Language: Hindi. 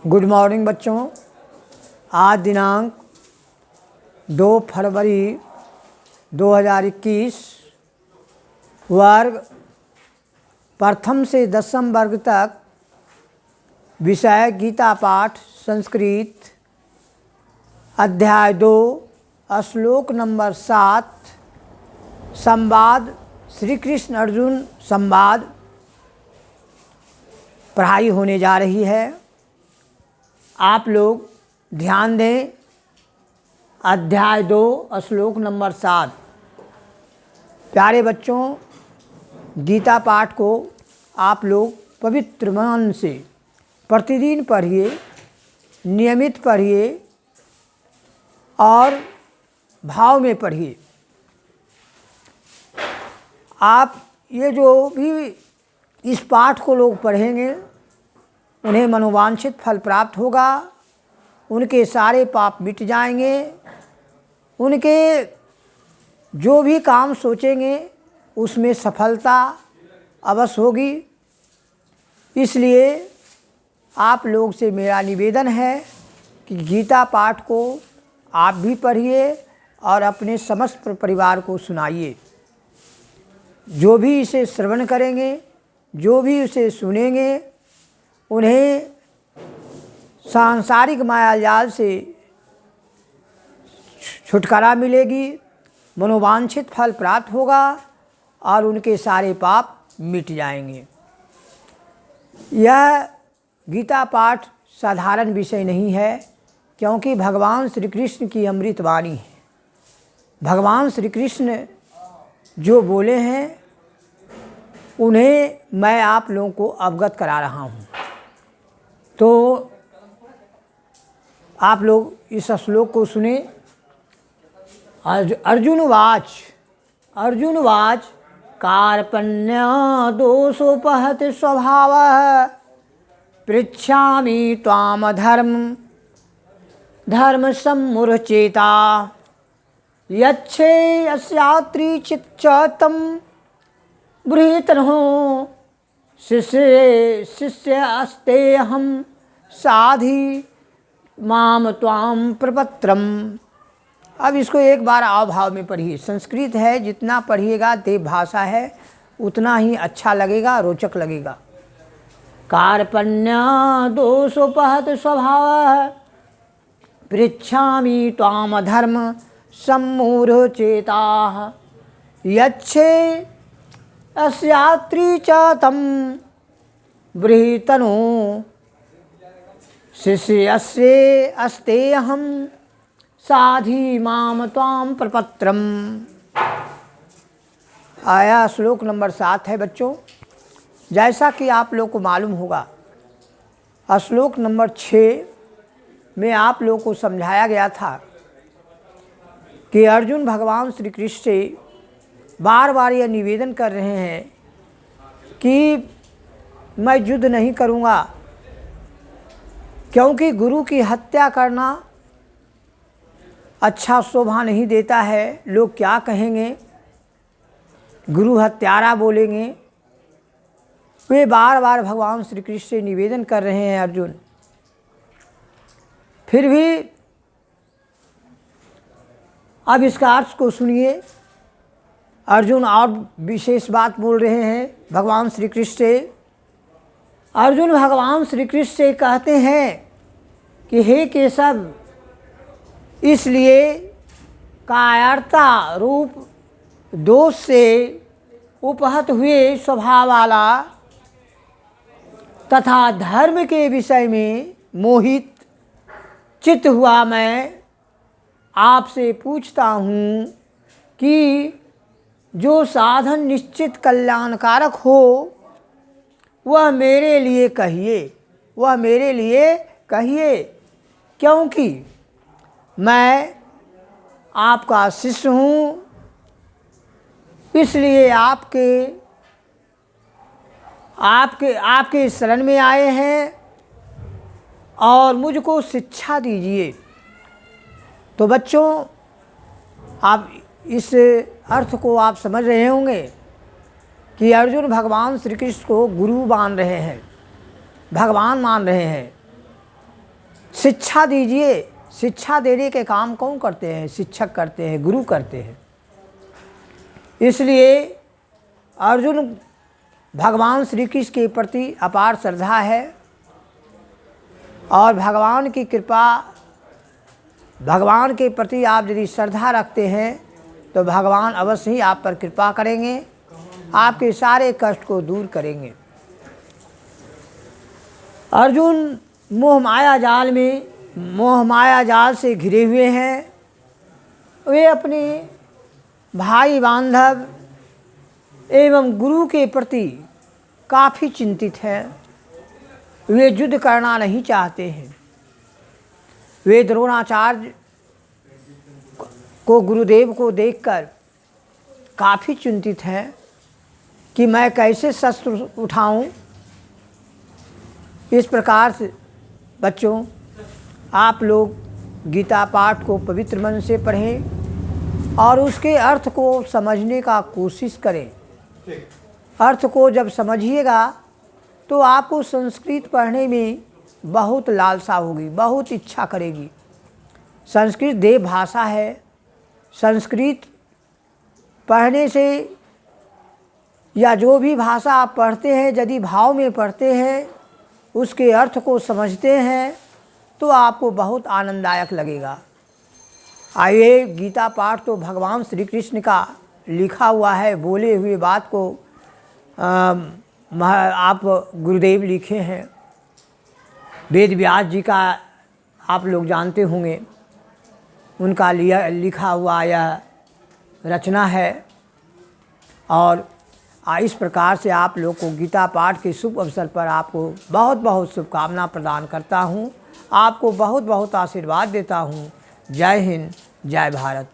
गुड मॉर्निंग बच्चों। आज दिनांक 2 फरवरी 2021 वर्ग प्रथम से दसम वर्ग तक विषय गीता पाठ संस्कृत अध्याय 2 श्लोक नंबर 7 संवाद श्री कृष्ण अर्जुन संवाद पढ़ाई होने जा रही है। आप लोग ध्यान दें। अध्याय 2 श्लोक नंबर 7। प्यारे बच्चों, गीता पाठ को आप लोग पवित्र मन से प्रतिदिन पढ़िए, नियमित पढ़िए और भाव में पढ़िए। आप ये जो भी इस पाठ को लोग पढ़ेंगे उन्हें मनोवांछित फल प्राप्त होगा, उनके सारे पाप मिट जाएंगे, उनके जो भी काम सोचेंगे उसमें सफलता अवश्य होगी। इसलिए आप लोग से मेरा निवेदन है कि गीता पाठ को आप भी पढ़िए और अपने समस्त परिवार को सुनाइए। जो भी इसे श्रवण करेंगे, जो भी उसे सुनेंगे, उन्हें सांसारिक मायाजाल से छुटकारा मिलेगी, मनोवांछित फल प्राप्त होगा और उनके सारे पाप मिट जाएंगे। यह गीता पाठ साधारण विषय नहीं है, क्योंकि भगवान श्री कृष्ण की अमृत वाणी है। भगवान श्री कृष्ण जो बोले हैं उन्हें मैं आप लोगों को अवगत करा रहा हूँ। तो आप लोग इस श्लोक को सुने। अर्जुन वाच कार्पण्य दोषोपहत स्वभाव पृच्छामि त्वाम धर्म सम्मुरचेता यच्छे यस्यात्रि चिच्च तम बृहतनो शिष्य अस्ते हम साधि माम त्वाम प्रपत्रम। अब इसको एक बार अभाव में पढ़िए। संस्कृत है, जितना पढ़िएगा देव भाषा है उतना ही अच्छा लगेगा, रोचक लगेगा। कार्पण्य दोषोपहत स्वभाव पृच्छामि त्वाम धर्म सम्मूढ़चेता यच्छे अस्यात्रि च तं बृहतनो शिष्यस्य अस्तेऽहं साधि माम त्वाम प्रपत्रम। आया श्लोक नंबर 7 है बच्चों। जैसा कि आप लोग को मालूम होगा, श्लोक नंबर 6 में आप लोग को समझाया गया था कि अर्जुन भगवान श्री कृष्ण से बार बार यह निवेदन कर रहे हैं कि मैं युद्ध नहीं करूँगा, क्योंकि गुरु की हत्या करना अच्छा शोभा नहीं देता है। लोग क्या कहेंगे, गुरु हत्यारा बोलेंगे। वे बार बार भगवान श्री कृष्ण से निवेदन कर रहे हैं अर्जुन। फिर भी अब इसका अर्थ को सुनिए। अर्जुन और विशेष बात बोल रहे हैं भगवान श्री कृष्ण से। अर्जुन भगवान श्री कृष्ण से कहते हैं कि हे केशव, इसलिए कायरता रूप दोष से उपहत हुए स्वभाव वाला तथा धर्म के विषय में मोहित चित्त हुआ मैं आपसे पूछता हूँ कि जो साधन निश्चित कल्याणकारक हो वह मेरे लिए कहिए, वह मेरे लिए कहिए, क्योंकि मैं आपका शिष्य हूँ। इसलिए आपके शरण में आए हैं और मुझको शिक्षा दीजिए। तो बच्चों, आप इस अर्थ को आप समझ रहे होंगे कि अर्जुन भगवान श्री कृष्ण को गुरु मान रहे हैं, भगवान मान रहे हैं। शिक्षा दीजिए। शिक्षा देने के काम कौन करते हैं? शिक्षक करते हैं, गुरु करते हैं। इसलिए अर्जुन भगवान श्री कृष्ण के प्रति अपार श्रद्धा है और भगवान की कृपा, भगवान के प्रति आप यदि श्रद्धा रखते हैं तो भगवान अवश्य ही आप पर कृपा करेंगे, आपके सारे कष्ट को दूर करेंगे। अर्जुन मोह माया जाल में, मोह माया जाल से घिरे हुए हैं। वे अपने भाई बांधव एवं गुरु के प्रति काफ़ी चिंतित हैं। वे युद्ध करना नहीं चाहते हैं। वे द्रोणाचार्य को, गुरुदेव को देखकर काफ़ी चिंतित हैं कि मैं कैसे शस्त्र उठाऊं। इस प्रकार से बच्चों, आप लोग गीता पाठ को पवित्र मन से पढ़ें और उसके अर्थ को समझने का कोशिश करें। अर्थ को जब समझिएगा तो आपको संस्कृत पढ़ने में बहुत लालसा होगी, बहुत इच्छा करेगी। संस्कृत देव भाषा है। संस्कृत पढ़ने से या जो भी भाषा आप पढ़ते हैं, यदि भाव में पढ़ते हैं, उसके अर्थ को समझते हैं तो आपको बहुत आनंददायक लगेगा। आइए, गीता पाठ तो भगवान श्री कृष्ण का लिखा हुआ है, बोले हुए बात को आप गुरुदेव लिखे हैं। वेद व्यास जी का आप लोग जानते होंगे, उनका लिखा हुआ यह रचना है। और इस प्रकार से आप लोग को गीता पाठ के शुभ अवसर पर आपको बहुत बहुत शुभकामना प्रदान करता हूँ। आपको बहुत बहुत आशीर्वाद देता हूँ। जय हिंद, जय भारत।